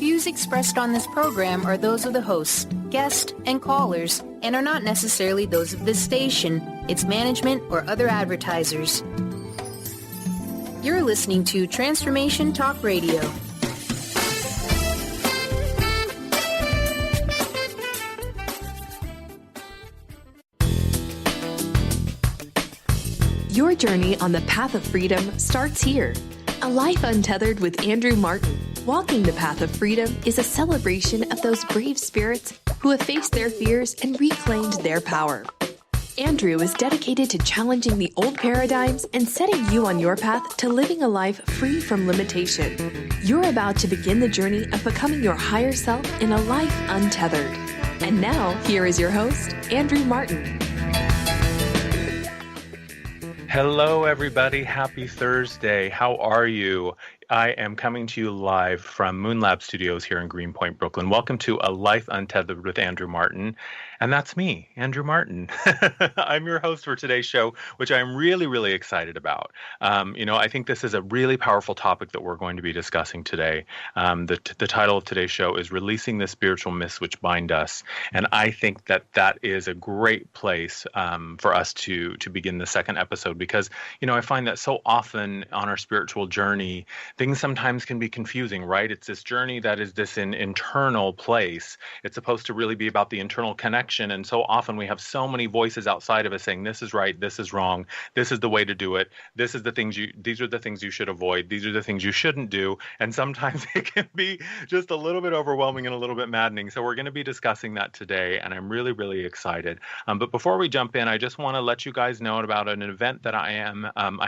views expressed on this program are those of the host, guest, and callers, and are not necessarily those of this station, its management, or other advertisers. You're listening to Transformation Talk Radio. Your journey on the path of freedom starts here. A Life Untethered with Andrew Martin. Walking the path of freedom is a celebration of those brave spirits who have faced their fears and reclaimed their power. Andrew is dedicated to challenging the old paradigms and setting you on your path to living a life free from limitation. You're about to begin the journey of becoming your higher self in a life untethered. And now, here is your host, Andrew Martin. Hello, everybody. Happy Thursday. How are you? I am coming to you live from Moonlab Studios here in Greenpoint, Brooklyn. Welcome to A Life Untethered with Andrew Martin. And that's me, Andrew Martin. I'm your host for today's show, which I'm really, really excited about. I think this is a really powerful topic that we're going to be discussing today. The title of today's show is Releasing the Spiritual Myths Which Bind Us. And I think that is a great place for us to begin the second episode because, I find that so often on our spiritual journey, things sometimes can be confusing, right? It's this journey that is this internal place. It's supposed to really be about the internal connection. And so often we have so many voices outside of us saying, this is right, this is wrong, this is the way to do it. These are the things you should avoid. These are the things you shouldn't do. And sometimes it can be just a little bit overwhelming and a little bit maddening. So we're going to be discussing that today. And I'm really, really excited. But before we jump in, I just want to let you guys know about an event that I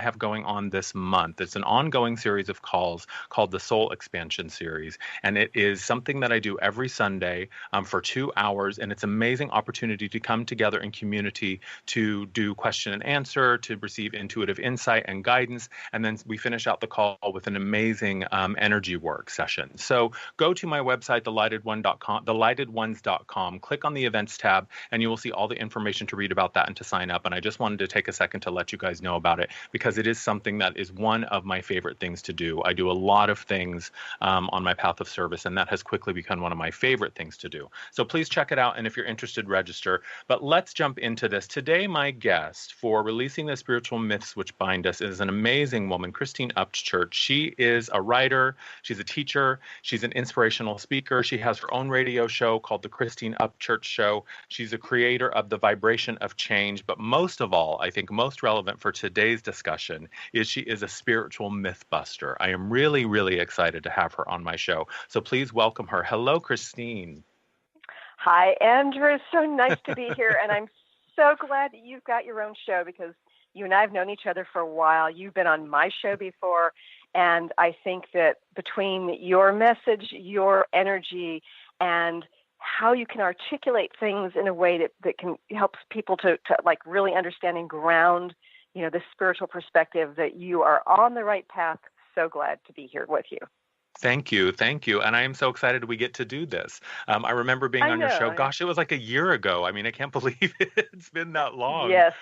have going on this month. It's an ongoing series of calls called the Soul Expansion Series. And it is something that I do every Sunday for 2 hours. And it's an amazing opportunity to come together in community to do question and answer, to receive intuitive insight and guidance. And then we finish out the call with an amazing energy work session. So go to my website, thelightedones.com, click on the events tab, and you will see all the information to read about that and to sign up. And I just wanted to take a second to let you guys know about it because it is something that is one of my favorite things to do. I do a lot of things on my path of service, and that has quickly become one of my favorite things to do. So please check it out, and if you're interested, register. But let's jump into this. Today, my guest for Releasing the Spiritual Myths Which Bind Us is an amazing woman, Christine Upchurch. She is a writer, she's a teacher, she's an inspirational speaker. She has her own radio show called The Christine Upchurch Show. She's a creator of The Vibration of Change, but most of all, I think most relevant for today's discussion is she is a spiritual myth buster. I am really, really excited to have her on my show. So please welcome her. Hello, Christine. Hi, Andrew. It's so nice to be here. And I'm so glad that you've got your own show because you and I have known each other for a while. You've been on my show before. And I think that between your message, your energy, and how you can articulate things in a way that can help people to like really understand and ground, the spiritual perspective, that you are on the right path. So glad to be here with you. Thank you. And I am so excited we get to do this. I remember being on your show. Gosh, it was like a year ago. I mean, I can't believe it's been that long. Yes.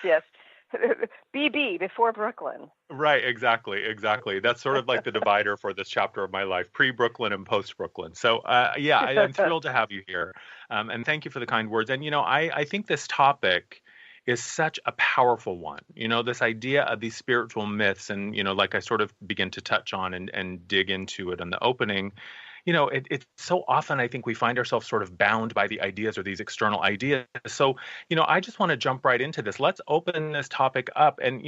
BB, before Brooklyn. Right, exactly. That's sort of like the divider for this chapter of my life, pre-Brooklyn and post-Brooklyn. So, I'm thrilled to have you here. And thank you for the kind words. And, I think this topic is such a powerful one. This idea of these spiritual myths and, like I sort of begin to touch on and dig into it in the opening, it's so often I think we find ourselves sort of bound by the ideas or these external ideas. So, I just want to jump right into this. Let's open this topic up and,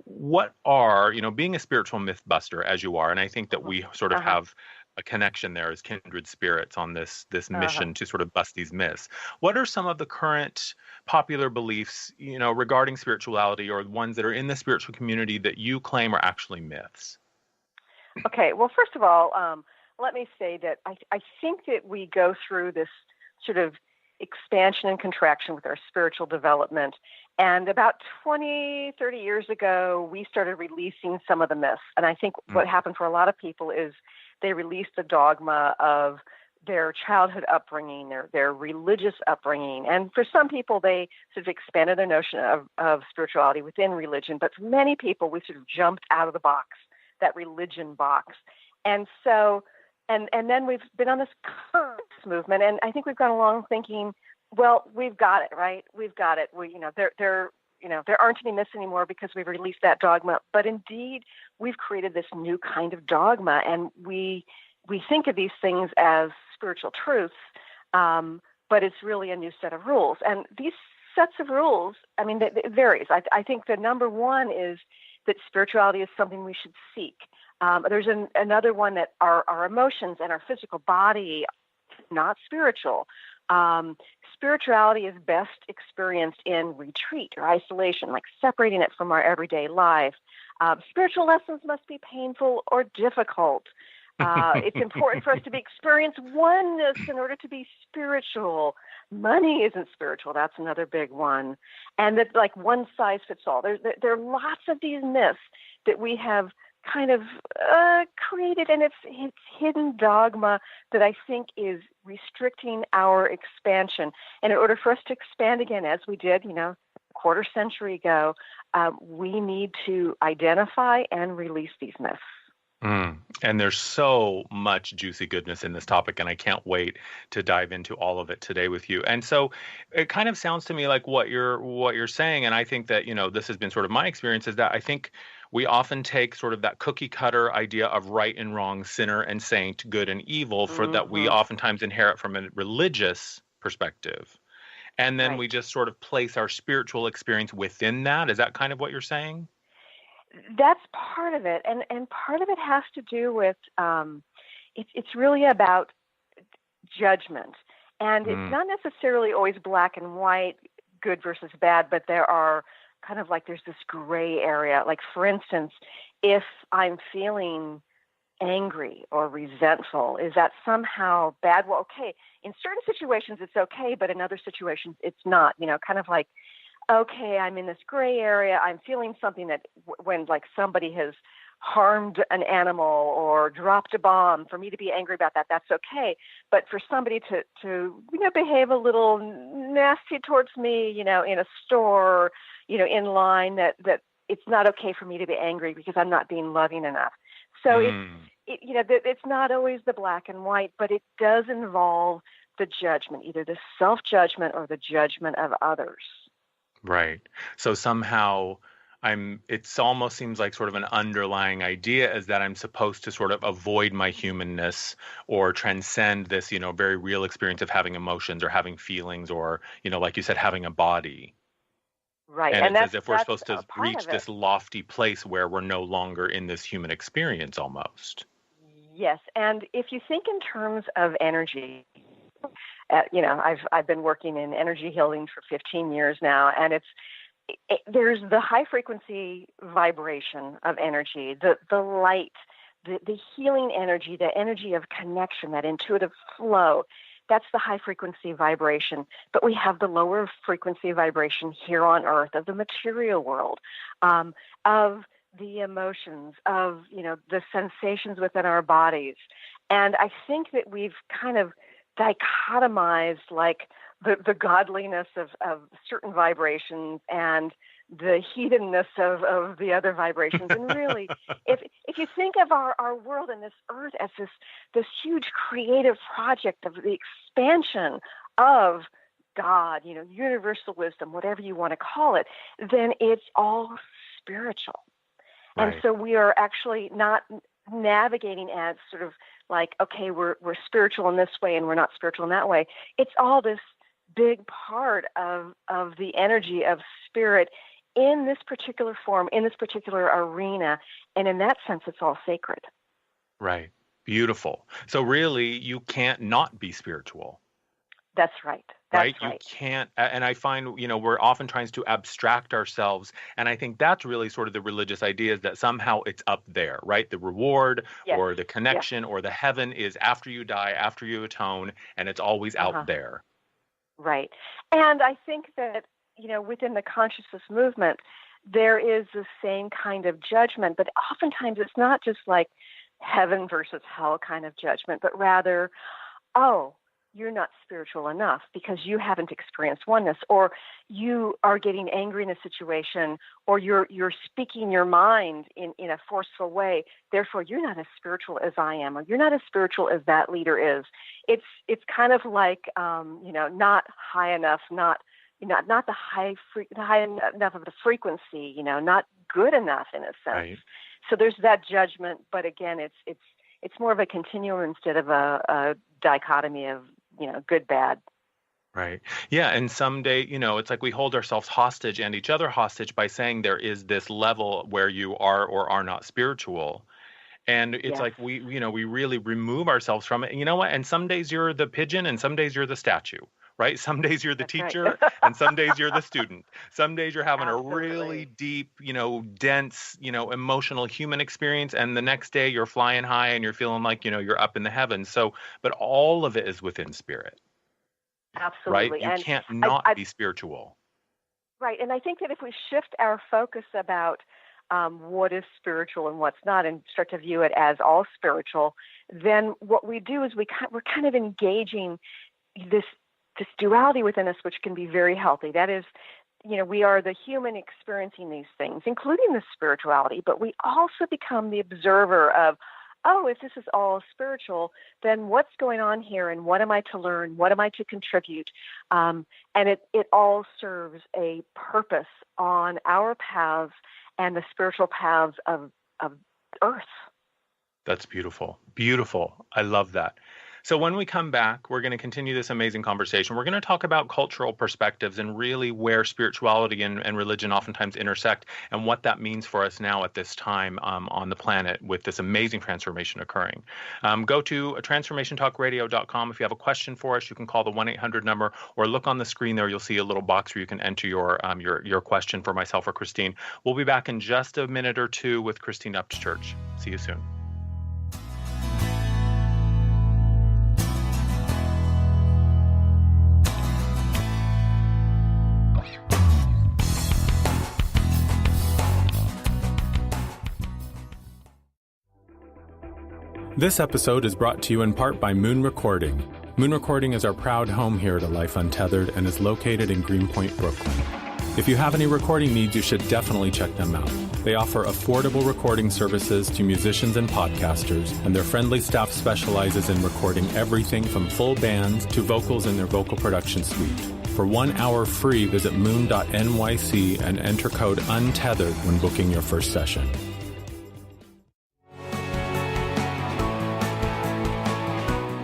what are, being a spiritual myth buster as you are, and I think that we sort of have a connection there as kindred spirits on this mission to sort of bust these myths. What are some of the current popular beliefs, regarding spirituality or ones that are in the spiritual community that you claim are actually myths? Okay. Well, first of all, let me say that I think that we go through this sort of expansion and contraction with our spiritual development. And about 20, 30 years ago, we started releasing some of the myths. And I think what happened for a lot of people is they released the dogma of their childhood upbringing, their religious upbringing. And for some people, they sort of expanded their notion of spirituality within religion. But for many people, we sort of jumped out of the box, that religion box. And so And then we've been on this movement, and I think we've gone along thinking, well, we've got it, right? We've got it. There aren't any myths anymore because we've released that dogma. But indeed, we've created this new kind of dogma, and we think of these things as spiritual truths, but it's really a new set of rules. And these sets of rules, I mean, it varies. I think the number one is that spirituality is something we should seek. There's another one that our emotions and our physical body not spiritual. Spirituality is best experienced in retreat or isolation, like separating it from our everyday life. Spiritual lessons must be painful or difficult. It's important for us to experience oneness in order to be spiritual. Money isn't spiritual. That's another big one. And that like one size fits all. There are lots of these myths that we have kind of created, and it's hidden dogma that I think is restricting our expansion. And in order for us to expand again, as we did, a quarter century ago, we need to identify and release these myths. And there's so much juicy goodness in this topic, and I can't wait to dive into all of it today with you. And so it kind of sounds to me like what you're saying, and I think that, this has been sort of my experience, is that I think we often take sort of that cookie cutter idea of right and wrong, sinner and saint, good and evil, for that we oftentimes inherit from a religious perspective. And then we just sort of place our spiritual experience within that. Is that kind of what you're saying? That's part of it, and part of it has to do with it's really about judgment, and it's not necessarily always black and white, good versus bad, but there are kind of like there's this gray area. Like for instance, if I'm feeling angry or resentful, is that somehow bad? Well, okay, in certain situations it's okay, but in other situations it's not. Kind of like, okay, I'm in this gray area. I'm feeling something that when like somebody has harmed an animal or dropped a bomb, for me to be angry about that, that's okay. But for somebody to behave a little nasty towards me, in a store, in line, that it's not okay for me to be angry because I'm not being loving enough. So it's not always the black and white, but it does involve the judgment, either the self-judgment or the judgment of others. Right. So somehow it almost seems like sort of an underlying idea is that I'm supposed to sort of avoid my humanness or transcend this, very real experience of having emotions or having feelings or, like you said, having a body. Right. And it's as if we're supposed to reach this lofty place where we're no longer in this human experience almost. Yes. And if you think in terms of energy, I've been working in energy healing for 15 years now, and there's the high frequency vibration of energy, the light, the healing energy, the energy of connection, that intuitive flow. That's the high frequency vibration. But we have the lower frequency vibration here on Earth of the material world, of the emotions, of the sensations within our bodies. And I think that we've kind of dichotomized like the godliness of certain vibrations and the heathenness of the other vibrations. And really, if you think of our world and this earth as this huge creative project of the expansion of God, universal wisdom, whatever you want to call it, then it's all spiritual. Right. And so we are actually not navigating as sort of like, okay, we're spiritual in this way and we're not spiritual in that way. It's all this big part of the energy of spirit in this particular form, in this particular arena. And in that sense, it's all sacred. Right. Beautiful. So really, you can't not be spiritual. That's right. Right? You can't, and I find, we're often trying to abstract ourselves, and I think that's really sort of the religious idea, is that somehow it's up there, right? The reward or the connection or the heaven is after you die, after you atone, and it's always out there. Right. And I think that, within the consciousness movement, there is the same kind of judgment, but oftentimes it's not just like heaven versus hell kind of judgment, but rather, you're not spiritual enough because you haven't experienced oneness, or you are getting angry in a situation, or you're speaking your mind in a forceful way. Therefore, you're not as spiritual as I am, or you're not as spiritual as that leader is. It's kind of like not high enough, not the high enough of the frequency, not good enough in a sense. Right. So there's that judgment, but again, it's more of a continuum instead of a dichotomy of good, bad. Right. Yeah. And someday, it's like we hold ourselves hostage and each other hostage by saying there is this level where you are or are not spiritual. And it's like we really remove ourselves from it. And you know what? And some days you're the pigeon and some days you're the statue, right? Some days you're the teacher and some days you're the student. Some days you're having a really deep, dense, emotional human experience. And the next day you're flying high and you're feeling like, you're up in the heavens. So, but all of it is within spirit. Absolutely. Right? You can't not be spiritual. Right. And I think that if we shift our focus about what is spiritual and what's not, and start to view it as all spiritual, then what we do is we're kind of engaging this duality within us, which can be very healthy. That is, we are the human experiencing these things, including the spirituality, but we also become the observer of, if this is all spiritual, then what's going on here and what am I to learn? What am I to contribute? And it all serves a purpose on our paths and the spiritual paths of Earth. That's beautiful. Beautiful. I love that. So when we come back, we're going to continue this amazing conversation. We're going to talk about cultural perspectives and really where spirituality and religion oftentimes intersect and what that means for us now at this time on the planet with this amazing transformation occurring. Go to transformationtalkradio.com. If you have a question for us, you can call the 1-800 number or look on the screen there. You'll see a little box where you can enter your question for myself or Christine. We'll be back in just a minute or two with Christine Upchurch. See you soon. This episode is brought to you in part by Moon Recording. Moon Recording is our proud home here at A Life Untethered and is located in Greenpoint, Brooklyn. If you have any recording needs, you should definitely check them out. They offer affordable recording services to musicians and podcasters, and their friendly staff specializes in recording everything from full bands to vocals in their vocal production suite. For 1 hour free, visit moon.nyc and enter code UNTETHERED when booking your first session.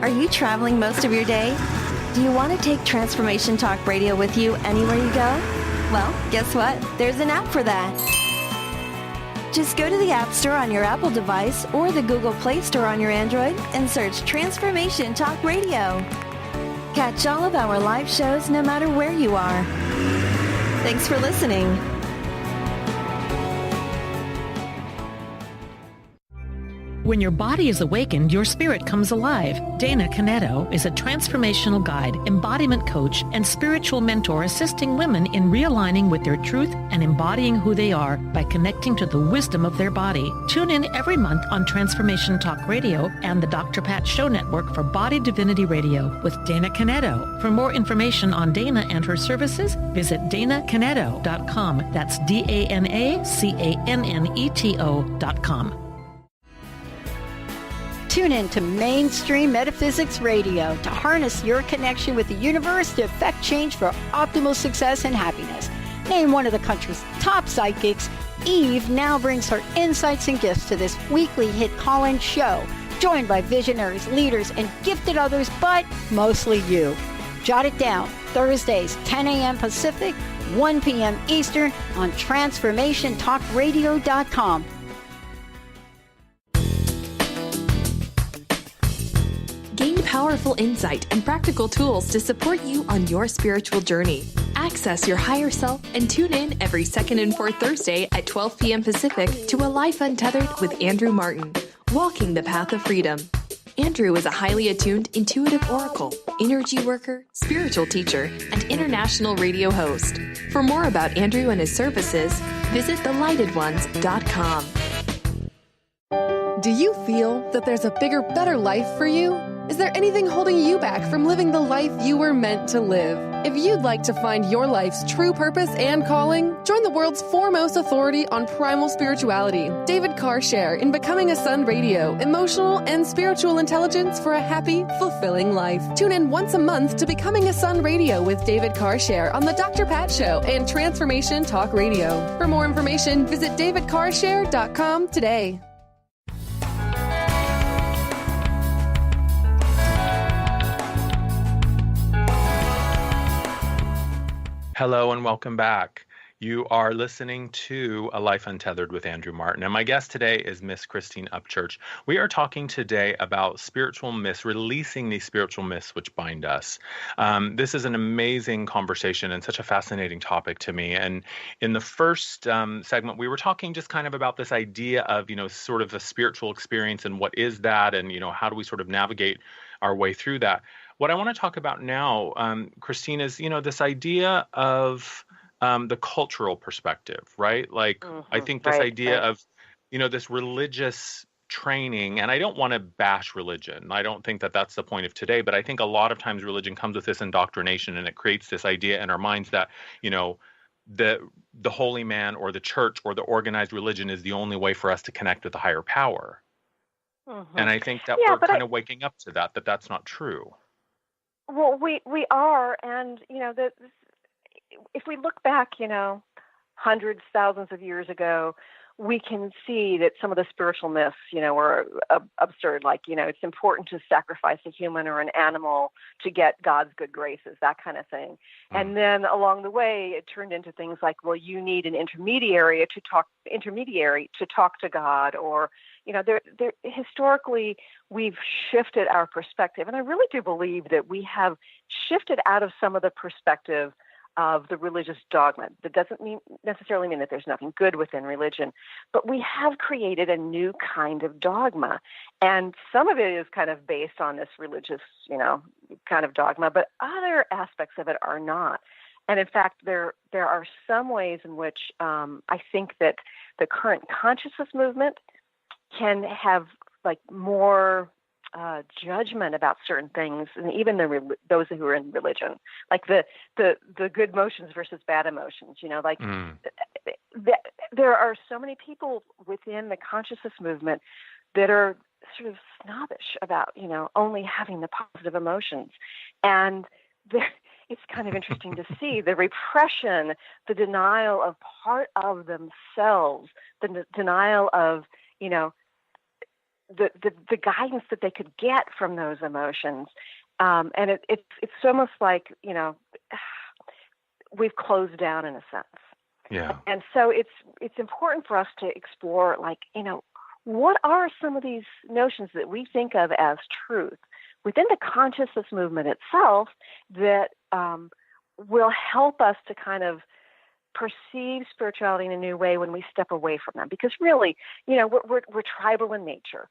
Are you traveling most of your day? Do you want to take Transformation Talk Radio with you anywhere you go? Well, guess what? There's an app for that. Just go to the App Store on your Apple device or the Google Play Store on your Android and search Transformation Talk Radio. Catch all of our live shows no matter where you are. Thanks for listening. When your body is awakened, your spirit comes alive. Dana Canetto is a transformational guide, embodiment coach, and spiritual mentor assisting women in realigning with their truth and embodying who they are by connecting to the wisdom of their body. Tune in every month on Transformation Talk Radio and the Dr. Pat Show Network for Body Divinity Radio with Dana Canetto. For more information on Dana and her services, visit danacanetto.com. That's DANACANNETO.com. Tune in to Mainstream Metaphysics Radio to harness your connection with the universe to effect change for optimal success and happiness. Named one of the country's top psychics, Eve now brings her insights and gifts to this weekly hit call-in show, joined by visionaries, leaders, and gifted others, but mostly you. Jot it down, Thursdays, 10 a.m. Pacific, 1 p.m. Eastern on TransformationTalkRadio.com. Gain powerful insight and practical tools to support you on your spiritual journey. Access your higher self and tune in every second and fourth Thursday at 12 p.m. Pacific to A Life Untethered with Andrew Martin, walking the path of freedom. Andrew is a highly attuned, intuitive oracle, energy worker, spiritual teacher, and international radio host. For more about Andrew and his services, visit thelightones.com. Do you feel that there's a bigger, better life for you? Is there anything holding you back from living the life you were meant to live? If you'd like to find your life's true purpose and calling, join the world's foremost authority on primal spirituality, David Carshare, in Becoming a Son Radio, emotional and spiritual intelligence for a happy, fulfilling life. Tune in once a month to Becoming a Son Radio with David Carshare on The Dr. Pat Show and Transformation Talk Radio. For more information, visit davidcarshare.com today. Hello and welcome back. You are listening to A Life Untethered with Andrew Martin, and my guest today is Miss Christine Upchurch. We are talking today about spiritual myths, releasing these spiritual myths which bind us. This is an amazing conversation and such a fascinating topic to me. And in the first segment, we were talking just kind of about this idea of, sort of a spiritual experience and what is that, and, how do we sort of navigate our way through that. What I want to talk about now, Christine, is, this idea of the cultural perspective, right? Like, I think this idea of, this religious training, and I don't want to bash religion. I don't think that that's the point of today, but I think a lot of times religion comes with this indoctrination, and it creates this idea in our minds that, the holy man or the church or the organized religion is the only way for us to connect with the higher power. And I think that we're kind of waking up to that that's not true. Well, we are, and if we look back, hundreds, thousands of years ago, we can see that some of the spiritual myths, were absurd. Like, it's important to sacrifice a human or an animal to get God's good graces, that kind of thing. And then along the way, it turned into things like, well, you need an intermediary to talk to God, or historically, we've shifted our perspective. And I really do believe that we have shifted out of some of the perspective of the religious dogma. That doesn't necessarily mean that there's nothing good within religion, but we have created a new kind of dogma. And some of it is kind of based on this religious, kind of dogma, but other aspects of it are not. And in fact, there are some ways in which I think that the current consciousness movement can have like more judgment about certain things, and even those who are in religion, like the good emotions versus bad emotions. There are so many people within the consciousness movement that are sort of snobbish about only having the positive emotions, and it's kind of interesting to see the repression, the denial of part of themselves, the denial of the guidance that they could get from those emotions, and it's almost like we've closed down in a sense. Yeah. And so it's important for us to explore, like, what are some of these notions that we think of as truth within the consciousness movement itself that will help us to kind of perceive spirituality in a new way when we step away from them. Because really, we're tribal in nature.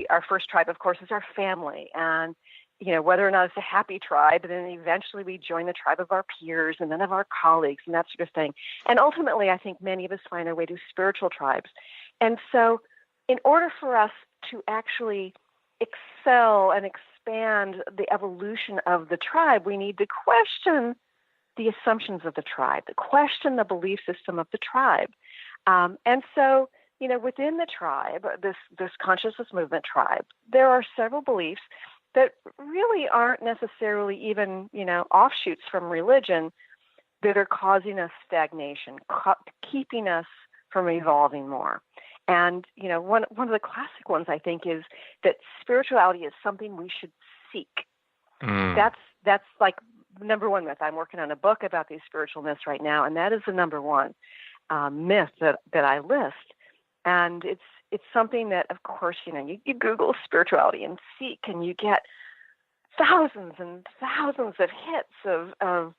Our first tribe, of course, is our family. And, whether or not it's a happy tribe, and then eventually we join the tribe of our peers and then of our colleagues and that sort of thing. And ultimately, I think many of us find our way to spiritual tribes. And so in order for us to actually excel and expand the evolution of the tribe, we need to question the assumptions of the tribe, to question the belief system of the tribe. And so, within the tribe, this consciousness movement tribe, there are several beliefs that really aren't necessarily even, offshoots from religion that are causing us stagnation, keeping us from evolving more. And, one of the classic ones, I think, is that spirituality is something we should seek. That's like number one myth. I'm working on a book about these spiritual myths right now, and that is the number one myth that I list. And it's something that, of course, you Google spirituality and seek, and you get thousands and thousands of hits of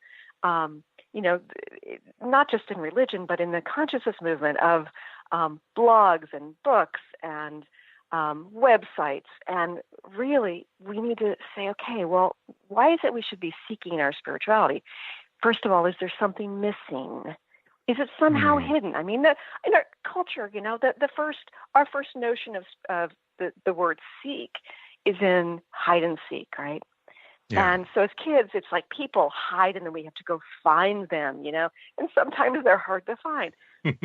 not just in religion, but in the consciousness movement of blogs and books and websites. And really, we need to say, okay, well, why is it we should be seeking our spirituality? First of all, is there something missing? Is it somehow hidden? I mean, in our culture, our first notion of the word seek is in hide and seek, right? Yeah. And so as kids, it's like people hide and then we have to go find them, and sometimes they're hard to find.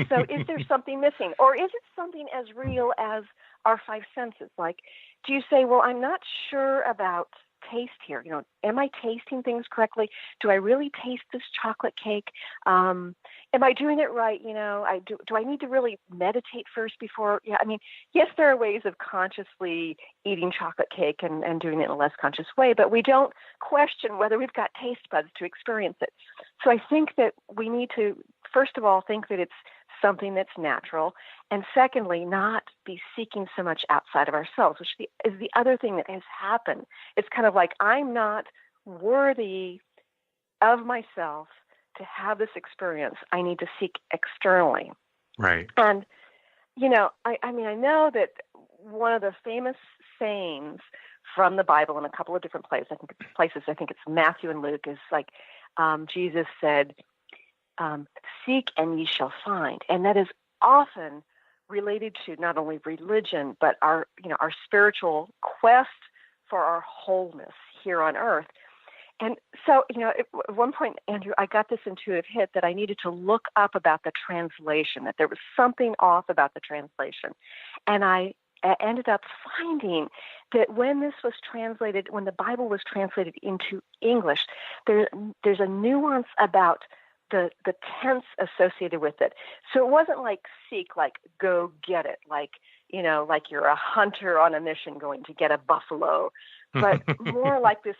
So is there something missing? Or is it something as real as our five senses? Like, do you say, well, I'm not sure about taste here. Am I tasting things correctly? Do I really taste this chocolate cake? Am I doing it right? Do I need to really meditate first before? Yeah, yes, there are ways of consciously eating chocolate cake and doing it in a less conscious way, but we don't question whether we've got taste buds to experience it. So I think that we need to, first of all, think that it's something that's natural, and secondly, not be seeking so much outside of ourselves, which is the other thing that has happened. It's kind of like, I'm not worthy of myself to have this experience. I need to seek externally. Right. And, I know that one of the famous sayings from the Bible in a couple of different places, I think it's Matthew and Luke, is like, Jesus said, seek and ye shall find. And that is often related to not only religion, but our spiritual quest for our wholeness here on earth. And so, at one point, Andrew, I got this intuitive hit that I needed to look up about the translation, that there was something off about the translation. And I ended up finding that when the Bible was translated into English, there's a nuance about the tense associated with it. So it wasn't like seek, like go get it, like you're a hunter on a mission going to get a buffalo, but more like this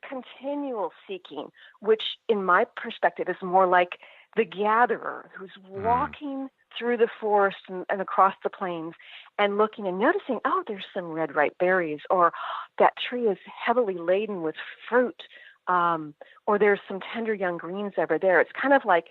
continual seeking, which in my perspective is more like the gatherer who's walking through the forest and across the plains and looking and noticing, oh, there's some red ripe berries, or that tree is heavily laden with fruit, or there's some tender young greens over there. It's kind of like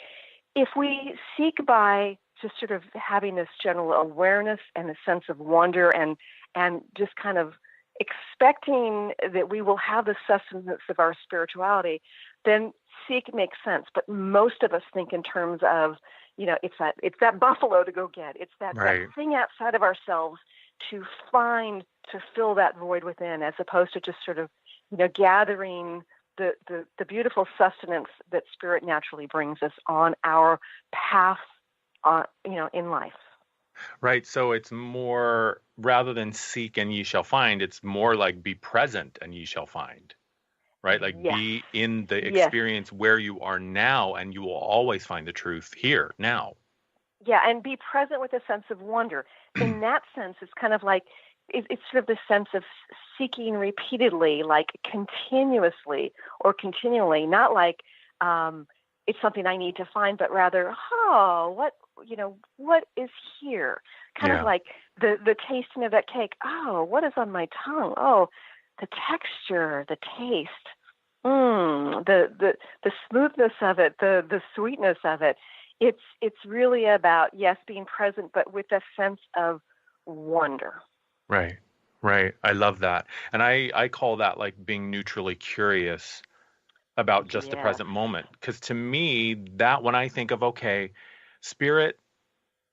if we seek by just sort of having this general awareness and a sense of wonder and just kind of expecting that we will have the sustenance of our spirituality, then seek makes sense. But most of us think in terms of, it's that buffalo to go get. It's that thing outside of ourselves to find, to fill that void within, as opposed to just sort of, gathering the beautiful sustenance that spirit naturally brings us on our path, in life. Right. So it's more, rather than seek and ye shall find, it's more like be present and ye shall find. Right? Like be in the experience where you are now, and you will always find the truth here, now. Yeah, and be present with a sense of wonder. In that sense, it's kind of like, it's sort of the sense of seeking repeatedly, like continuously or continually, not like it's something I need to find, but rather, what is here? Kind of like the tasting of that cake. Oh, what is on my tongue? Oh, the texture, the taste, the smoothness of it, the sweetness of it. It's really about, yes, being present, but with a sense of wonder. Right. I love that. And I call that like being neutrally curious about just the present moment. Because to me, that when I think of, okay, spirit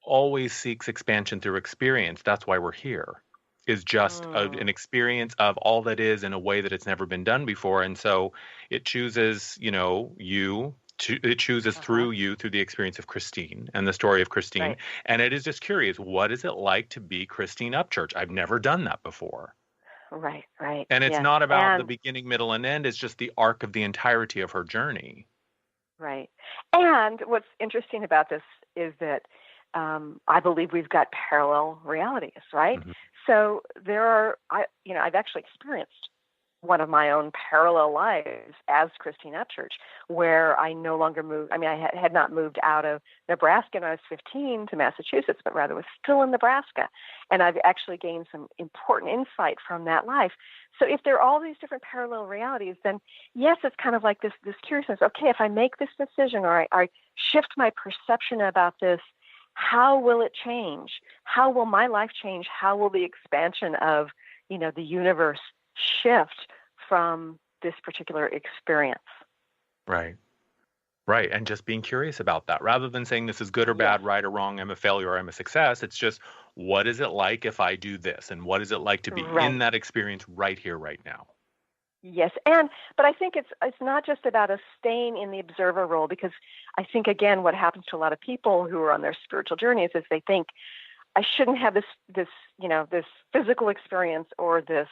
always seeks expansion through experience. That's why we're here, is just an experience of all that is in a way that it's never been done before. And so it chooses, it chooses through you, through the experience of Christine and the story of Christine. Right. And it is just curious, what is it like to be Christine Upchurch? I've never done that before. Right. And it's not about the beginning, middle, and end. It's just the arc of the entirety of her journey. Right. And what's interesting about this is that I believe we've got parallel realities, right? Mm-hmm. So I've actually experienced one of my own parallel lives as Christine Upchurch, where I no longer moved. I had not moved out of Nebraska when I was 15 to Massachusetts, but rather was still in Nebraska. And I've actually gained some important insight from that life. So if there are all these different parallel realities, then yes, it's kind of like this curiousness. Okay, if I make this decision or I shift my perception about this, how will it change? How will my life change? How will the expansion of, the universe shift from this particular experience? Right. And just being curious about that, rather than saying this is good or bad, right or wrong, I'm a failure or I'm a success. It's just, what is it like if I do this? And what is it like to be in that experience right here, right now? Yes, but I think it's not just about us staying in the observer role, because I think, again, what happens to a lot of people who are on their spiritual journeys is they think, I shouldn't have this physical experience or this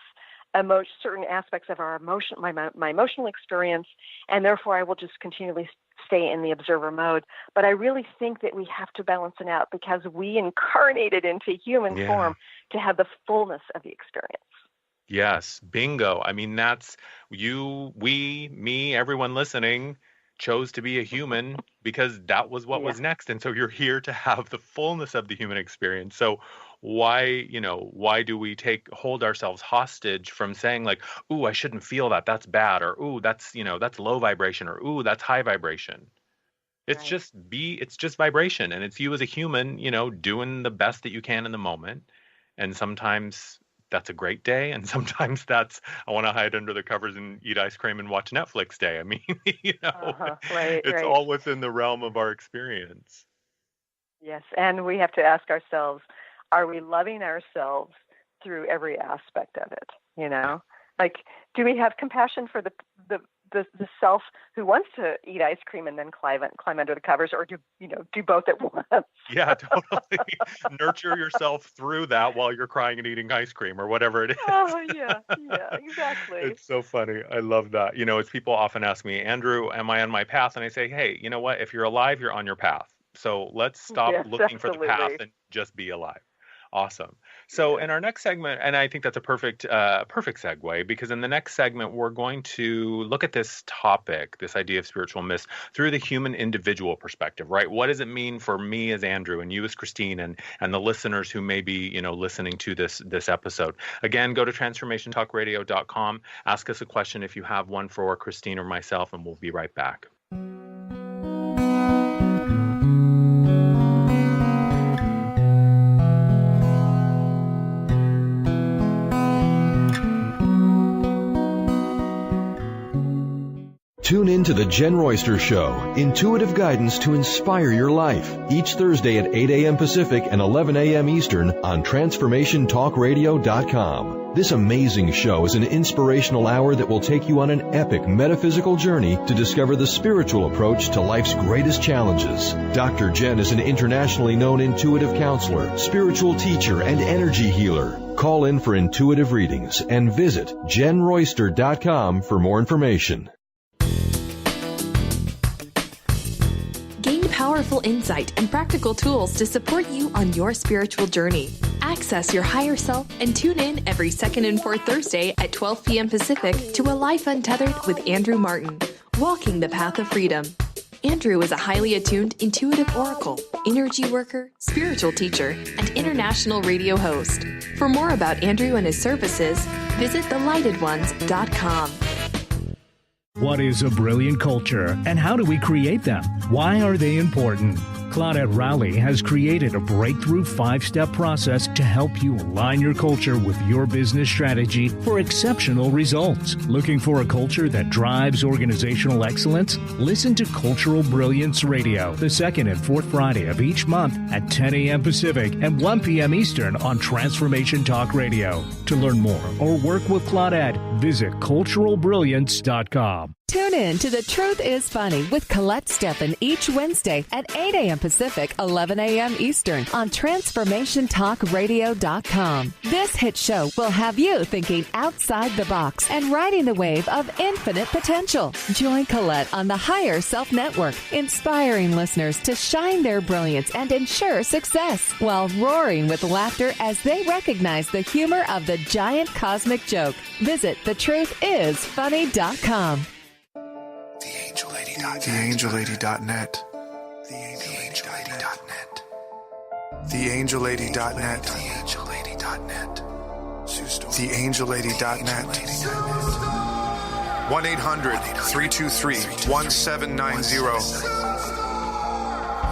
certain aspects of our emotion, my emotional experience, and therefore I will just continually stay in the observer mode. But I really think that we have to balance it out, because we incarnated into human form to have the fullness of the experience. Yes, bingo. I mean, that's you, we, me, everyone listening chose to be a human because that was what was next. And so you're here to have the fullness of the human experience. So why do we hold ourselves hostage from saying like, ooh, I shouldn't feel that, that's bad, or ooh, that's low vibration, or ooh, that's high vibration. It's just vibration, and it's you as a human, doing the best that you can in the moment. And sometimes that's a great day, and sometimes that's I want to hide under the covers and eat ice cream and watch Netflix day. I mean, it's all within the realm of our experience. Yes, and we have to ask ourselves, are we loving ourselves through every aspect of it? Like, do we have compassion for the self who wants to eat ice cream and then climb under the covers, or do both at once? Yeah, totally. Nurture yourself through that while you're crying and eating ice cream or whatever it is. Oh, yeah, exactly. It's so funny. I love that. As people often ask me, Andrew, am I on my path? And I say, hey, you know what? If you're alive, you're on your path. So let's stop looking for the path and just be alive. Awesome. So in our next segment, and I think that's a perfect segue, because in the next segment, we're going to look at this topic, this idea of spiritual myths, through the human individual perspective, right? What does it mean for me as Andrew and you as Christine and the listeners who may be, listening to this episode? Again, go to transformationtalkradio.com, ask us a question if you have one for Christine or myself, and we'll be right back. Tune in to The Jen Royster Show, intuitive guidance to inspire your life, each Thursday at 8 a.m. Pacific and 11 a.m. Eastern on TransformationTalkRadio.com. This amazing show is an inspirational hour that will take you on an epic metaphysical journey to discover the spiritual approach to life's greatest challenges. Dr. Jen is an internationally known intuitive counselor, spiritual teacher, and energy healer. Call in for intuitive readings and visit JenRoyster.com for more information. Gain powerful insight and practical tools to support you on your spiritual journey. Access your higher self and tune in every second and fourth Thursday at 12 p.m. Pacific to A Life Untethered with Andrew Martin, walking the path of freedom. Andrew is a highly attuned intuitive oracle, energy worker, spiritual teacher, and international radio host. For more about Andrew and his services, visit thelightedones.com. What is a brilliant culture, and how do we create them? Why are they important? Claudette Rowley has created a breakthrough 5-step process to help you align your culture with your business strategy for exceptional results. Looking for a culture that drives organizational excellence? Listen to Cultural Brilliance Radio, the second and fourth Friday of each month at 10 a.m. Pacific and 1 p.m. Eastern on Transformation Talk Radio. To learn more or work with Claudette, visit culturalbrilliance.com. Tune in to The Truth is Funny with Colette Steffen each Wednesday at 8 a.m. Pacific, 11 a.m. Eastern on TransformationTalkRadio.com. This hit show will have you thinking outside the box and riding the wave of infinite potential. Join Colette on the Higher Self Network, inspiring listeners to shine their brilliance and ensure success while roaring with laughter as they recognize the humor of the giant cosmic joke. Visit TheTruthIsFunny.com. TheAngelLady.net. TheAngelLady.net. TheAngelLady.net. 1-800-323-1790.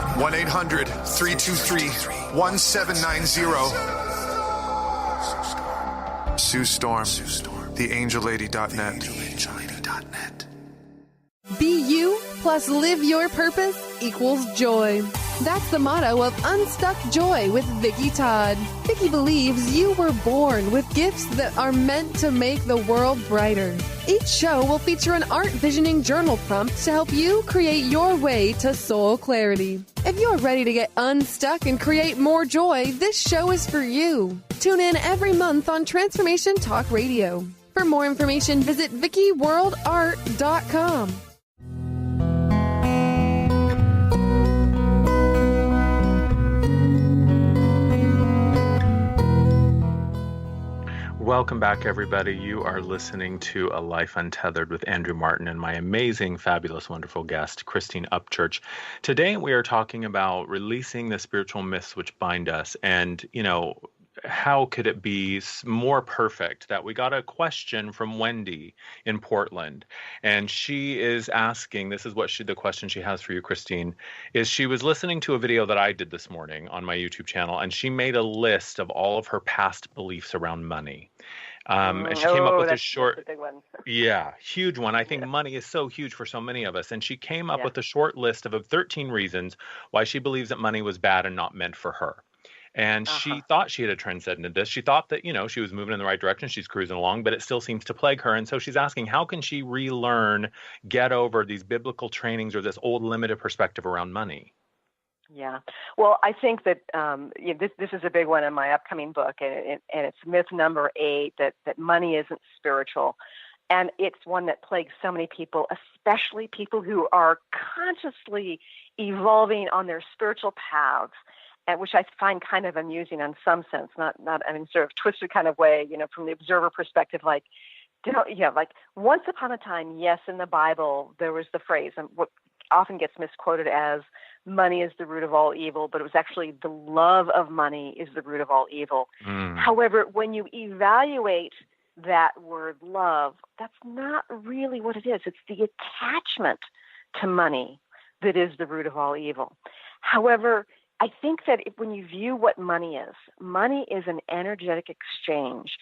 1-800-323-1790. Sue Storm. TheAngelLady.net. Be you plus live your purpose equals joy. That's the motto of Unstuck Joy with Vicki Todd. Vicki believes you were born with gifts that are meant to make the world brighter. Each show will feature an art visioning journal prompt to help you create your way to soul clarity. If you're ready to get unstuck and create more joy, this show is for you. Tune in every month on Transformation Talk Radio. For more information, visit VickiWorldArt.com. Welcome back, everybody. You are listening to A Life Untethered with Andrew Martin and my amazing, fabulous, wonderful guest, Christine Upchurch. Today, we are talking about releasing the spiritual myths which bind us. And, how could it be more perfect that we got a question from Wendy in Portland, and she is asking, this is what the question she has for you, Christine, is she was listening to a video that I did this morning on my YouTube channel, and she made a list of all of her past beliefs around money. And she came up with a short, that's a big one. Yeah, huge one. I think money is so huge for so many of us. And she came up with a short list of 13 reasons why she believes that money was bad and not meant for her. And she thought she had transcended this. She thought that, she was moving in the right direction. She's cruising along, but it still seems to plague her. And so she's asking, how can she relearn, get over these biblical trainings or this old limited perspective around money? Yeah. Well, I think that this is a big one in my upcoming book, and it's myth number 8, that money isn't spiritual. And it's one that plagues so many people, especially people who are consciously evolving on their spiritual paths, which I find kind of amusing in some sense, not sort of twisted kind of way, from the observer perspective, like once upon a time, yes, in the Bible, there was the phrase, and what often gets misquoted as money is the root of all evil, but it was actually the love of money is the root of all evil. However, when you evaluate that word love, that's not really what it is. It's the attachment to money that is the root of all evil. However, I think that when you view what money is an energetic exchange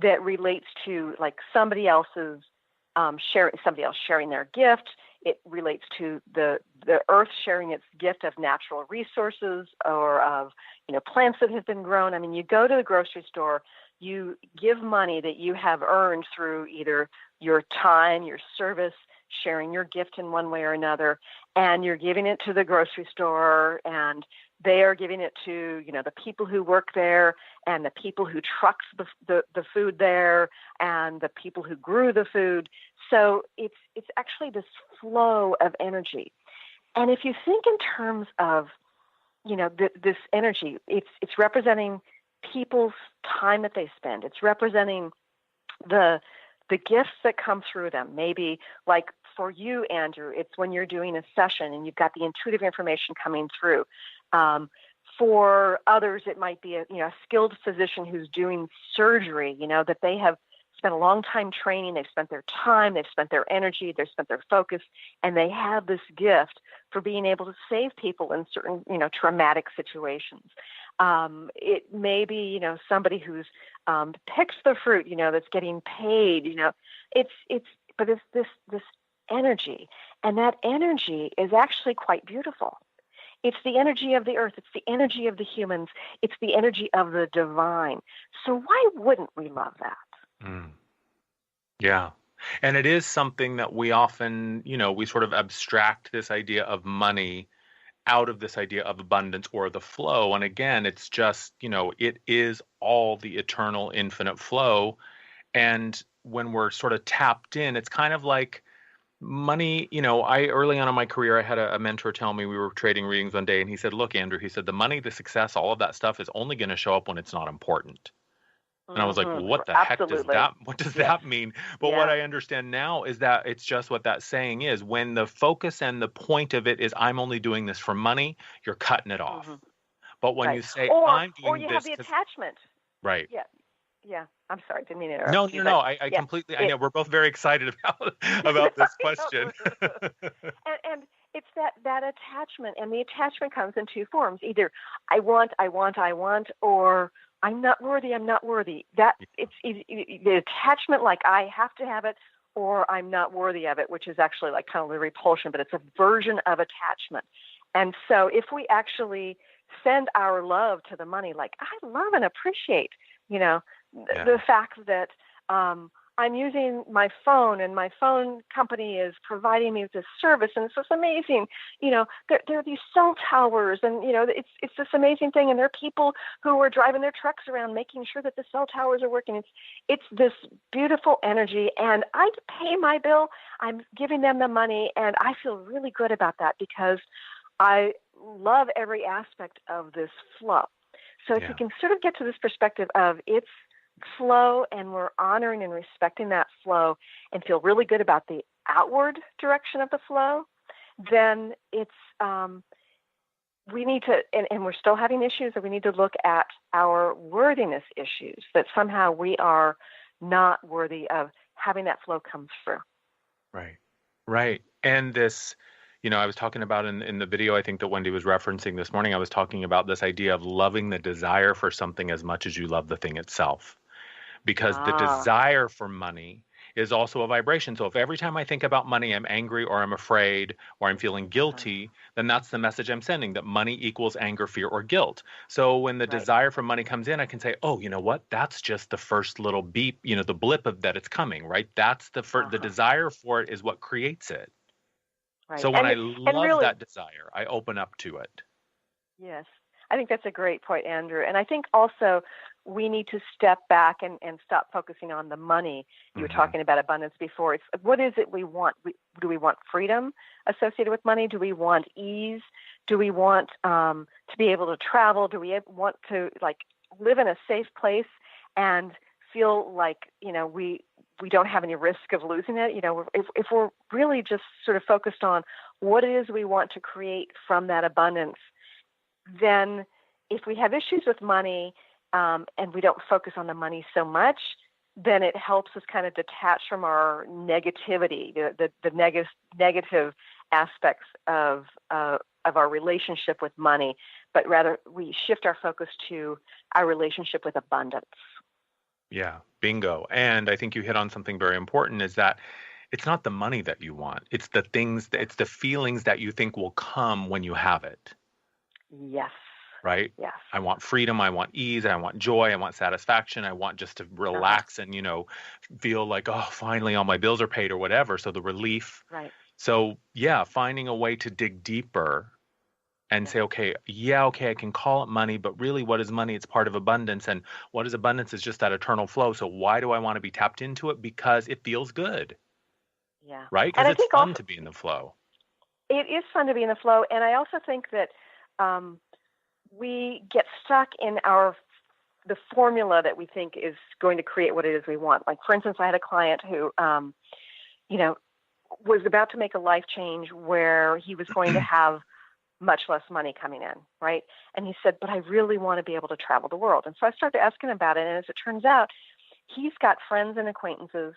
that relates to like somebody else sharing their gift. It relates to the earth sharing its gift of natural resources or of plants that have been grown. I mean, you go to the grocery store, you give money that you have earned through either your time, your service, sharing your gift in one way or another, and you're giving it to the grocery store, and they are giving it to the people who work there, and the people who trucks the food there, and the people who grew the food. So it's actually this flow of energy. And if you think in terms of this energy, it's representing people's time that they spend. It's representing the gifts that come through them. Maybe like for you, Andrew, it's when you're doing a session and you've got the intuitive information coming through. For others, it might be a skilled physician who's doing surgery, that they have spent a long time training. They've spent their time, they've spent their energy, they've spent their focus, and they have this gift for being able to save people in certain, traumatic situations. It may be, somebody who's picks the fruit, that's getting paid. But it's this energy, and that energy is actually quite beautiful. It's the energy of the earth. It's the energy of the humans. It's the energy of the divine. So why wouldn't we love that? Yeah. And it is something that we often, we sort of abstract this idea of money out of this idea of abundance or the flow. And again, it's just, it is all the eternal, infinite flow. And when we're sort of tapped in, it's kind of like money. Early on in my career, I had a mentor tell me, we were trading readings one day, and he said, look, Andrew, he said, the money, the success, all of that stuff is only going to show up when it's not important. And I was like, what the heck does that mean? But what I understand now is that it's just what that saying is. When the focus and the point of it is, I'm only doing this for money, you're cutting it off. But when you say, I'm doing this, or you have the attachment. Right. Yeah. Yeah. I'm sorry. Didn't mean to interrupt. No. I completely, I know we're both very excited about this question. and it's that attachment, and the attachment comes in two forms. Either I want, or I'm not worthy. That it's the attachment, like I have to have it, or I'm not worthy of it, which is actually like kind of the repulsion, but it's a version of attachment. And so if we actually send our love to the money, like I love and appreciate, the fact that I'm using my phone and my phone company is providing me with this service, and it's just amazing. There are these cell towers, and it's this amazing thing, and there are people who are driving their trucks around making sure that the cell towers are working. It's this beautiful energy, and I pay my bill. I'm giving them the money, and I feel really good about that because I love every aspect of this flow. So if you can sort of get to this perspective of it's flow, and we're honoring and respecting that flow and feel really good about the outward direction of the flow, then it's we need to, and we're still having issues, that we need to look at our worthiness issues, that somehow we are not worthy of having that flow come through. Right. And this, I was talking about in the video, I think that Wendy was referencing this morning, I was talking about this idea of loving the desire for something as much as you love the thing itself. Because the desire for money is also a vibration. So if every time I think about money, I'm angry or I'm afraid or I'm feeling guilty, then that's the message I'm sending, that money equals anger, fear, or guilt. So when the desire for money comes in, I can say, oh, you know what? That's just the first little beep, the blip of that it's coming, right? That's the the desire for it is what creates it. Right. So when I love that desire, I open up to it. Yes. I think that's a great point, Andrew. And I think also we need to step back and stop focusing on the money. You were talking about abundance before. It's what is it we want? Do we want freedom associated with money? Do we want ease? Do we want to be able to travel? Do we want to live in a safe place and feel like we don't have any risk of losing it? If we're really just sort of focused on what it is we want to create from that abundance, then if we have issues with money and we don't focus on the money so much, then it helps us kind of detach from our negativity, the negative aspects of our relationship with money, but rather we shift our focus to our relationship with abundance. Yeah, bingo. And I think you hit on something very important, is that it's not the money that you want. It's the things, it's the feelings that you think will come when you have it. Yes. Right? Yes. I want freedom. I want ease. I want joy. I want satisfaction. I want just to relax and, feel like, oh, finally all my bills are paid or whatever. So the relief. Right. So, finding a way to dig deeper and say, okay, I can call it money, but really what is money? It's part of abundance. And what is abundance is just that eternal flow. So why do I want to be tapped into it? Because it feels good. Yeah. Right? Because it's fun to be in the flow. It is fun to be in the flow. And I also think that we get stuck in the formula that we think is going to create what it is we want. Like, for instance, I had a client who, was about to make a life change where he was going to have much less money coming in, right? And he said, but I really want to be able to travel the world. And so I started asking about it. And as it turns out, he's got friends and acquaintances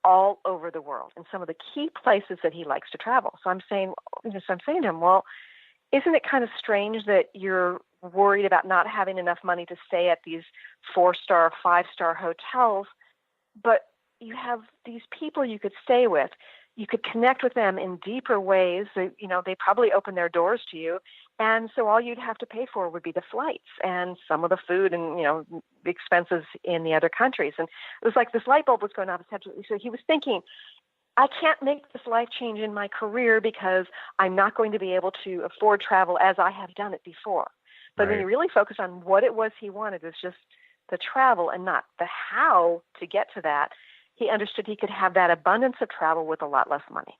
all over the world in some of the key places that he likes to travel. So I'm saying to him, well, isn't it kind of strange that you're worried about not having enough money to stay at these 4-star, 5-star hotels, but you have these people you could stay with. You could connect with them in deeper ways. They probably open their doors to you. And so all you'd have to pay for would be the flights and some of the food and, the expenses in the other countries. And it was like this light bulb was going off his head. So he was thinking, I can't make this life change in my career because I'm not going to be able to afford travel as I have done it before. But when you really focus on what it was he wanted, it was just the travel and not the how to get to that. He understood he could have that abundance of travel with a lot less money.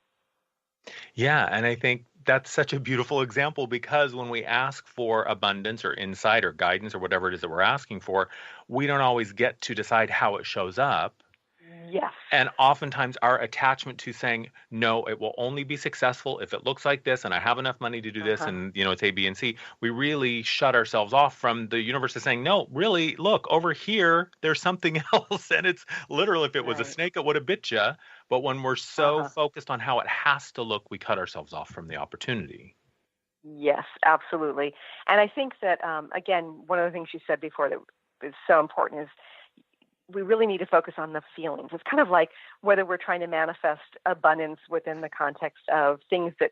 Yeah, and I think that's such a beautiful example, because when we ask for abundance or insight or guidance or whatever it is that we're asking for, we don't always get to decide how it shows up. Yes. And oftentimes our attachment to saying, no, it will only be successful if it looks like this and I have enough money to do this and, it's A, B, and C. We really shut ourselves off from the universe of saying, no, really, look, over here, there's something else. And it's literal. If it was a snake, it would have bit you. But when we're so focused on how it has to look, we cut ourselves off from the opportunity. Yes, absolutely. And I think that, again, one of the things you said before that is so important is we really need to focus on the feelings. It's kind of like whether we're trying to manifest abundance within the context of things that,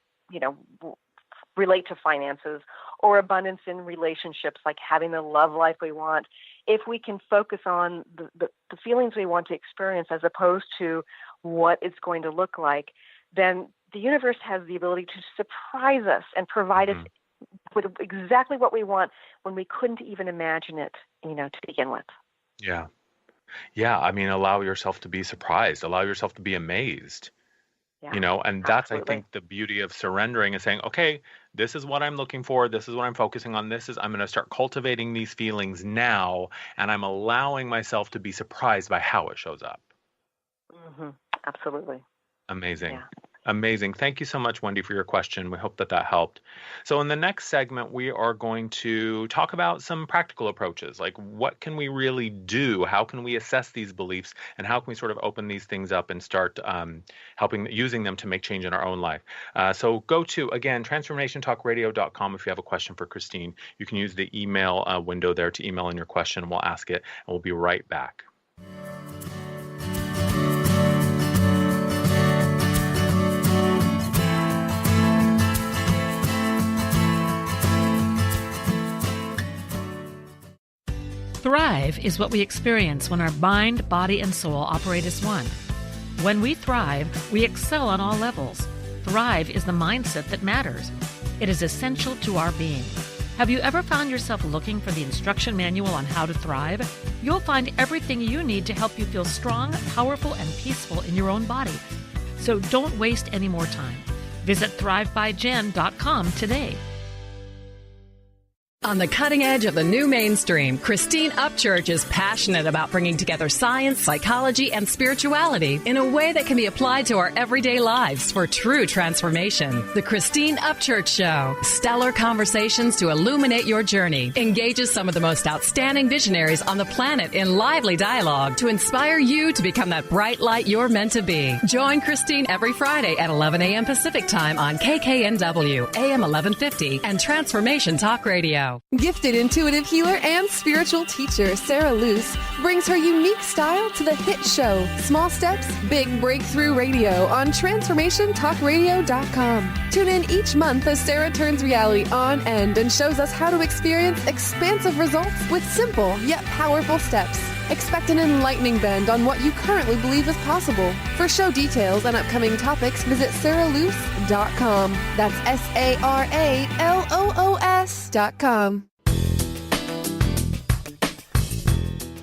relate to finances, or abundance in relationships, like having the love life we want, if we can focus on the feelings we want to experience as opposed to what it's going to look like, then the universe has the ability to surprise us and provide us with exactly what we want when we couldn't even imagine it, to begin with. Yeah. Yeah. I mean, allow yourself to be surprised, allow yourself to be amazed. Yeah, And that's, I absolutely. think, the beauty of surrendering, is saying, okay, this is what I'm looking for. This is what I'm focusing on. I'm going to start cultivating these feelings now, and I'm allowing myself to be surprised by how it shows up. Absolutely. Amazing. Yeah. Amazing. Thank you so much, Wendy, for your question. We hope that helped. So in the next segment, we are going to talk about some practical approaches, like what can we really do? How can we assess these beliefs? And how can we sort of open these things up and start using them to make change in our own life? So go to, again, transformationtalkradio.com if you have a question for Christine. You can use the email window there to email in your question. We'll ask it, and we'll be right back. Thrive is what we experience when our mind, body, and soul operate as one. When we thrive, we excel on all levels. Thrive is the mindset that matters. It is essential to our being. Have you ever found yourself looking for the instruction manual on how to thrive? You'll find everything you need to help you feel strong, powerful, and peaceful in your own body. So don't waste any more time. Visit thrivebyjen.com today. On the cutting edge of the new mainstream, Christine Upchurch is passionate about bringing together science, psychology, and spirituality in a way that can be applied to our everyday lives for true transformation. The Christine Upchurch Show, stellar conversations to illuminate your journey, engages some of the most outstanding visionaries on the planet in lively dialogue to inspire you to become that bright light you're meant to be. Join Christine every Friday at 11 a.m. Pacific Time on KKNW, AM 1150, and Transformation Talk Radio. Gifted intuitive healer and spiritual teacher Sarah Luce brings her unique style to the hit show Small Steps, Big Breakthrough Radio on TransformationTalkRadio.com. Tune in each month as Sarah turns reality on end and shows us how to experience expansive results with simple yet powerful steps. Expect an enlightening bend on what you currently believe is possible. For show details and upcoming topics, visit sarahluce.com. That's SARALOOS.com.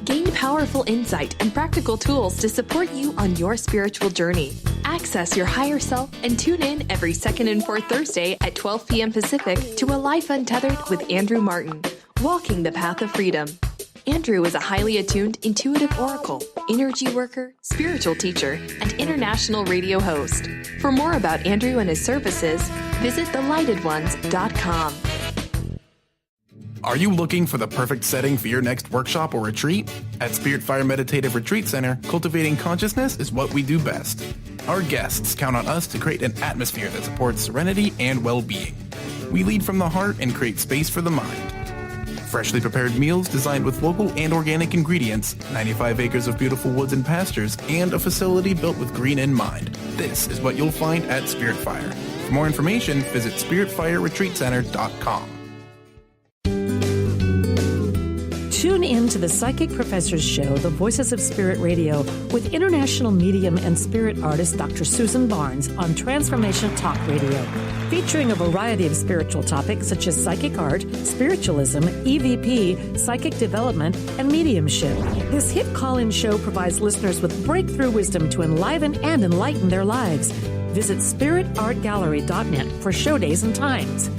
Gain powerful insight and practical tools to support you on your spiritual journey. Access your higher self and tune in every second and fourth Thursday at 12 p.m. Pacific to A Life Untethered with Andrew Martin, Walking the Path of Freedom. Andrew is a highly attuned intuitive oracle, energy worker, spiritual teacher, and international radio host. For more about Andrew and his services, visit thelightedones.com. Are you looking for the perfect setting for your next workshop or retreat? At Spirit Fire Meditative Retreat Center, cultivating consciousness is what we do best. Our guests count on us to create an atmosphere that supports serenity and well-being. We lead from the heart and create space for the mind. Freshly prepared meals designed with local and organic ingredients, 95 acres of beautiful woods and pastures, and a facility built with green in mind. This is what you'll find at Spirit Fire. For more information, visit spiritfireretreatcenter.com. Tune in to the Psychic Professors Show, The Voices of Spirit Radio, with international medium and spirit artist Dr. Susan Barnes on Transformation Talk Radio, featuring a variety of spiritual topics such as psychic art, spiritualism, EVP, psychic development, and mediumship. This hit call-in show provides listeners with breakthrough wisdom to enliven and enlighten their lives. Visit spiritartgallery.net for show days and times.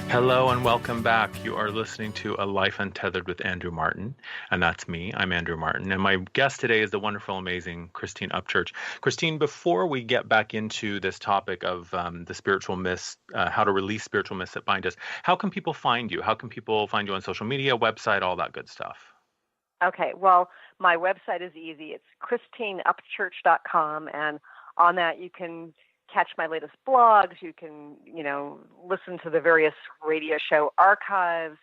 Hello and welcome back. You are listening to A Life Untethered with Andrew Martin, and that's me. I'm Andrew Martin, and my guest today is the wonderful, amazing Christine Upchurch. Christine, before we get back into this topic of the spiritual myths, how to release spiritual myths that bind us, how can people find you? How can people find you on social media, website, all that good stuff? Okay, well, my website is easy. It's christineupchurch.com, and on that you can catch my latest blogs. You can, listen to the various radio show archives.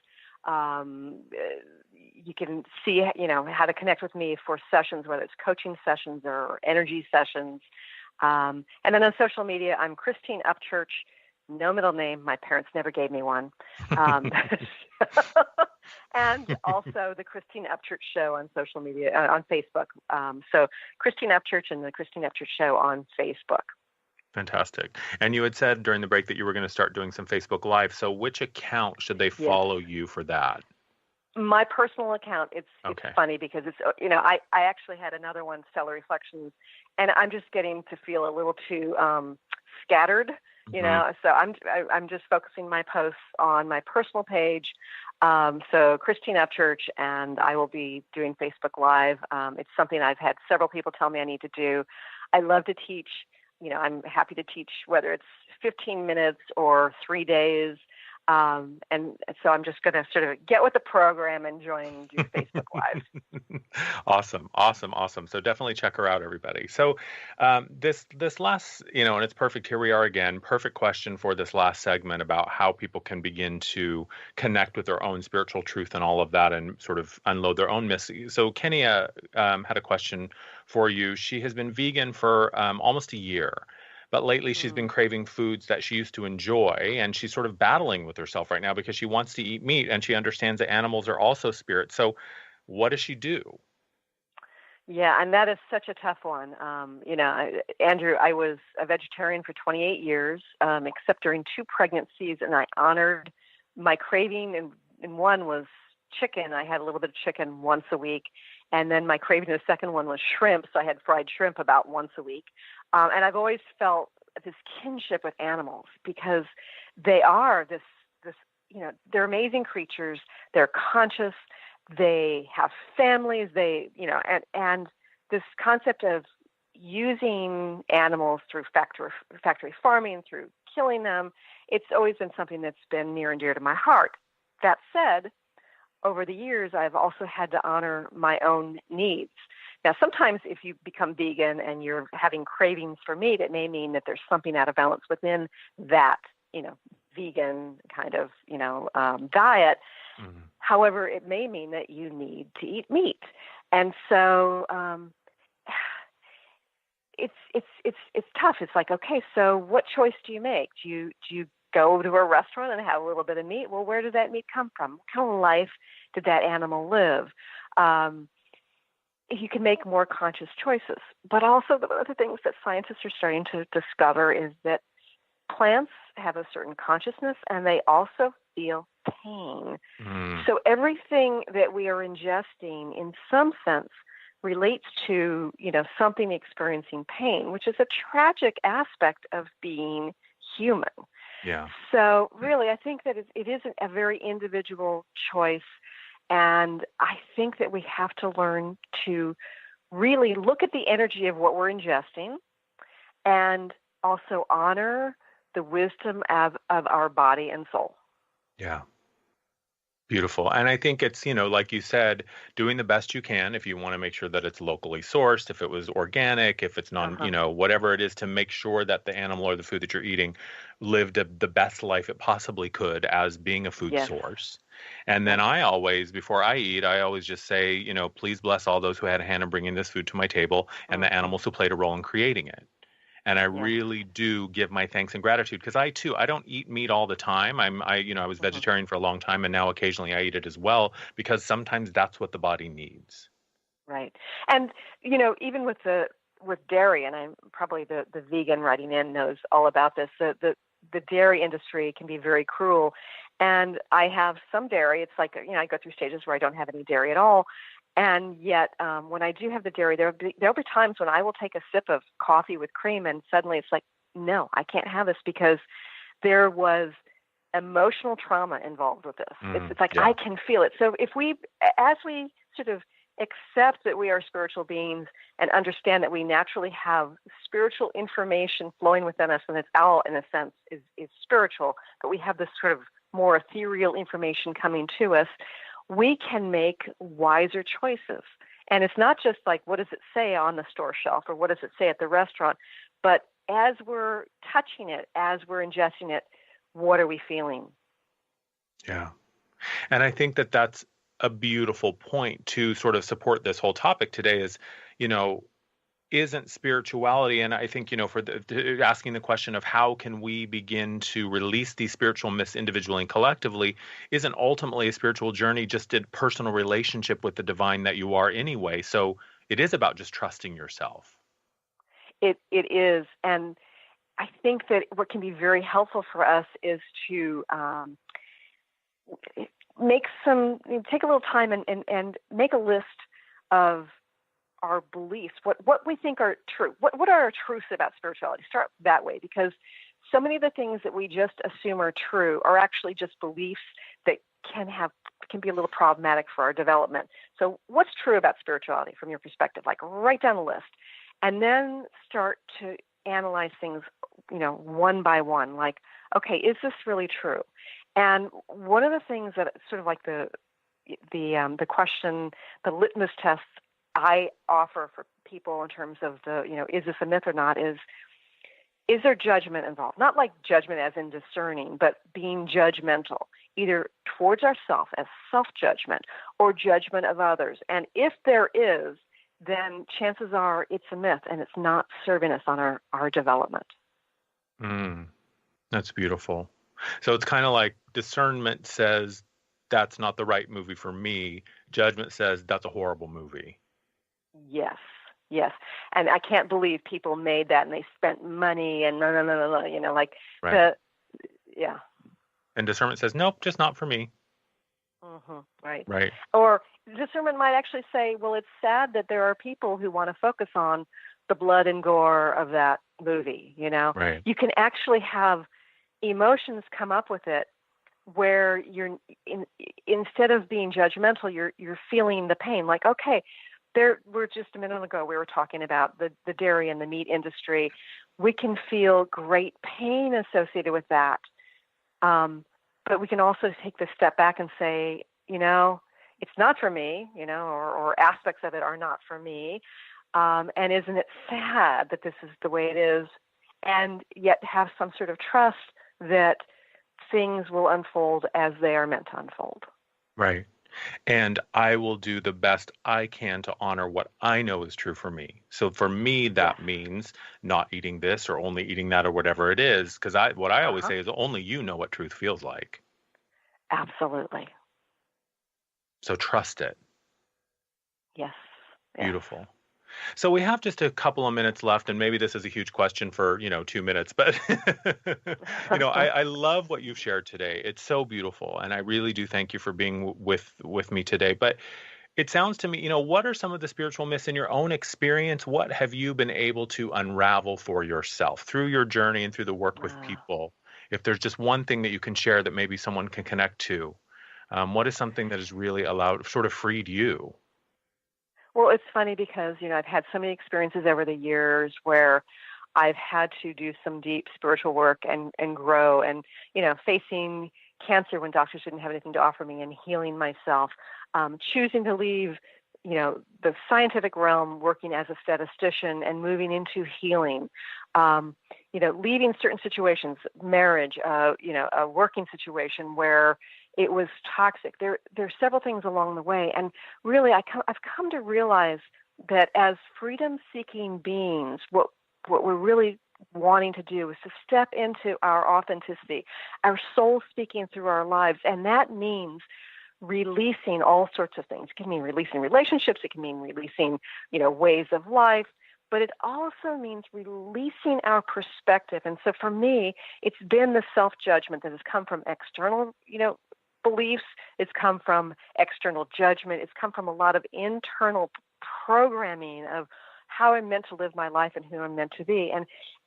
You can see, how to connect with me for sessions, whether it's coaching sessions or energy sessions. And then on social media, I'm Christine Upchurch, no middle name. My parents never gave me one. And also the Christine Upchurch Show on social media, on Facebook. So Christine Upchurch and the Christine Upchurch Show on Facebook. Fantastic. And you had said during the break that you were going to start doing some Facebook Live. So which account should they follow you for that? My personal account. It's funny because it's, I actually had another one, Stellar Reflections, and I'm just getting to feel a little too scattered, so I'm just focusing my posts on my personal page. So Christine Upchurch, and I will be doing Facebook Live. It's something I've had several people tell me I need to do. I love to teach. I'm happy to teach, whether it's 15 minutes or 3 days. And so I'm just going to sort of get with the program and join do Facebook Live. Awesome. So definitely check her out, everybody. So this last, and it's perfect. Here we are again. Perfect question for this last segment about how people can begin to connect with their own spiritual truth and all of that and sort of unload their own mysteries. So Kenia had a question for you. She has been vegan for almost a year. But lately she's been craving foods that she used to enjoy, and she's sort of battling with herself right now because she wants to eat meat, and she understands that animals are also spirits. So what does she do? Yeah, and that is such a tough one. Andrew, I was a vegetarian for 28 years, except during 2 pregnancies, and I honored my craving, and one was chicken. I had a little bit of chicken once a week. And then my craving, the second one was shrimp. So I had fried shrimp about once a week. And I've always felt this kinship with animals because they are this, they're amazing creatures. They're conscious. They have families. And this concept of using animals through factory farming, through killing them, it's always been something that's been near and dear to my heart. That said, over the years, I've also had to honor my own needs. Now, sometimes if you become vegan and you're having cravings for meat, it may mean that there's something out of balance within that, vegan kind of, diet. Mm-hmm. However, it may mean that you need to eat meat. And so it's tough. It's like, okay, so what choice do you make? Do you go to a restaurant and have a little bit of meat? Well, where did that meat come from? What kind of life did that animal live? You can make more conscious choices. But also one of the things that scientists are starting to discover is that plants have a certain consciousness and they also feel pain. So everything that we are ingesting in some sense relates to, something experiencing pain, which is a tragic aspect of being human. Yeah. So really, I think that it is a very individual choice. And I think that we have to learn to really look at the energy of what we're ingesting and also honor the wisdom of our body and soul. Yeah. Beautiful. And I think it's, like you said, doing the best you can if you want to make sure that it's locally sourced, if it was organic, if it's non, whatever it is, to make sure that the animal or the food that you're eating lived the best life it possibly could as being a food source. And then before I eat, I always just say, please bless all those who had a hand in bringing this food to my table and the animals who played a role in creating it. And I really do give my thanks and gratitude because I don't eat meat all the time. I was vegetarian for a long time, and now occasionally I eat it as well because sometimes that's what the body needs. Right. And, even with dairy, and I'm probably the vegan writing in knows all about this, the dairy industry can be very cruel. And I have some dairy. It's like, I go through stages where I don't have any dairy at all. And yet, when I do have the dairy, there'll be times when I will take a sip of coffee with cream, and suddenly it's like, no, I can't have this because there was emotional trauma involved with this. It's like I can feel it. So as we sort of accept that we are spiritual beings and understand that we naturally have spiritual information flowing within us, and it's all, in a sense, is spiritual, but we have this sort of more ethereal information coming to us, we can make wiser choices. And it's not just like, what does it say on the store shelf or what does it say at the restaurant? But as we're touching it, as we're ingesting it, what are we feeling? Yeah. And I think that that's a beautiful point to sort of support this whole topic today is, isn't spirituality, and I think, for asking the question of how can we begin to release these spiritual myths individually and collectively, isn't ultimately a spiritual journey just a personal relationship with the divine that you are anyway? So it is about just trusting yourself. It is. And I think that what can be very helpful for us is to take a little time and make a list of our beliefs, what we think are true. What are our truths about spirituality? Start that way, because so many of the things that we just assume are true are actually just beliefs that can be a little problematic for our development. So what's true about spirituality from your perspective? Like, write down a list and then start to analyze things, one by one. Like, okay, is this really true? And one of the things that sort of like the question, the litmus test I offer for people in terms of is this a myth or not, is there judgment involved? Not like judgment as in discerning, but being judgmental, either towards ourselves as self-judgment or judgment of others. And if there is, then chances are it's a myth and it's not serving us on our development. That's beautiful. So it's kind of like discernment says that's not the right movie for me. Judgment says that's a horrible movie. Yes. And I can't believe people made that and they spent money and no, right. Yeah. And discernment says, nope, just not for me. Mm-hmm. Right. Right. Or discernment might actually say, well, it's sad that there are people who want to focus on the blood and gore of that movie, Right. You can actually have emotions come up with it where you're instead of being judgmental, you're feeling the pain. Like, okay, we're just a minute ago, we were talking about the dairy and the meat industry. We can feel great pain associated with that. But we can also take the step back and say, it's not for me, or aspects of it are not for me. And isn't it sad that this is the way it is? And yet have some sort of trust that things will unfold as they are meant to unfold. Right. And I will do the best I can to honor what I know is true for me. So for me, that means not eating this or only eating that or whatever it is. Because what I always say is only you know what truth feels like. Absolutely. So trust it. Yes. Beautiful. So we have just a couple of minutes left, and maybe this is a huge question for, 2 minutes, but, I love what you've shared today. It's so beautiful, and I really do thank you for being with me today. But it sounds to me, what are some of the spiritual myths in your own experience? What have you been able to unravel for yourself through your journey and through the work with people? If there's just one thing that you can share that maybe someone can connect to, what is something that has really freed you? Well, it's funny because, I've had so many experiences over the years where I've had to do some deep spiritual work and grow and, facing cancer when doctors didn't have anything to offer me and healing myself, choosing to leave, the scientific realm working as a statistician and moving into healing, leaving certain situations, marriage, a working situation where it was toxic. There are several things along the way. And really, I've come to realize that as freedom-seeking beings, what we're really wanting to do is to step into our authenticity, our soul speaking through our lives. And that means releasing all sorts of things. It can mean releasing relationships. It can mean releasing, ways of life. But it also means releasing our perspective. And so for me, it's been the self-judgment that has come from external, beliefs. It's come from external judgment. It's come from a lot of internal programming of how I'm meant to live my life and who I'm meant to be.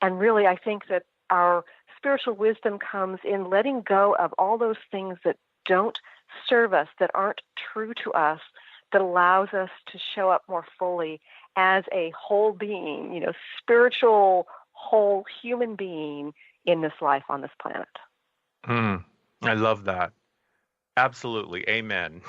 And really, I think that our spiritual wisdom comes in letting go of all those things that don't serve us, that aren't true to us, that allows us to show up more fully as a whole being, spiritual, whole human being in this life on this planet. I love that. Absolutely. Amen.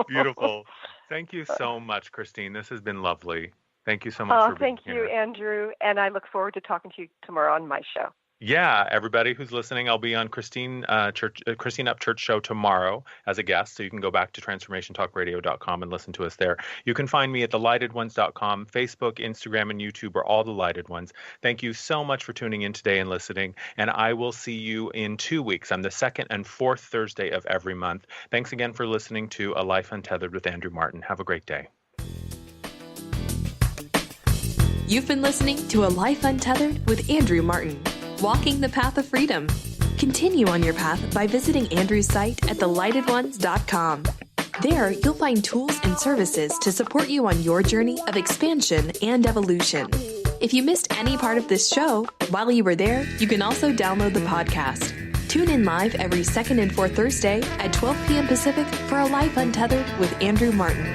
Beautiful. Thank you so much, Christine. This has been lovely. Thank you so much for being here. Thank you, Andrew. And I look forward to talking to you tomorrow on my show. Yeah, everybody who's listening, I'll be on Christine Upchurch show tomorrow as a guest, so you can go back to transformationtalkradio.com and listen to us there. You can find me at thelightedones.com. Facebook, Instagram, and YouTube are all The Lighted Ones. Thank you so much for tuning in today and listening, and I will see you in 2 weeks. I'm the second and fourth Thursday of every month. Thanks again for listening to A Life Untethered with Andrew Martin. Have a great day. You've been listening to A Life Untethered with Andrew Martin. Walking the path of freedom. Continue on your path by visiting Andrew's site at thelightedones.com. There, you'll find tools and services to support you on your journey of expansion and evolution. If you missed any part of this show, while you were there, you can also download the podcast. Tune in live every second and fourth Thursday at 12 p.m. Pacific for A Life Untethered with Andrew Martin.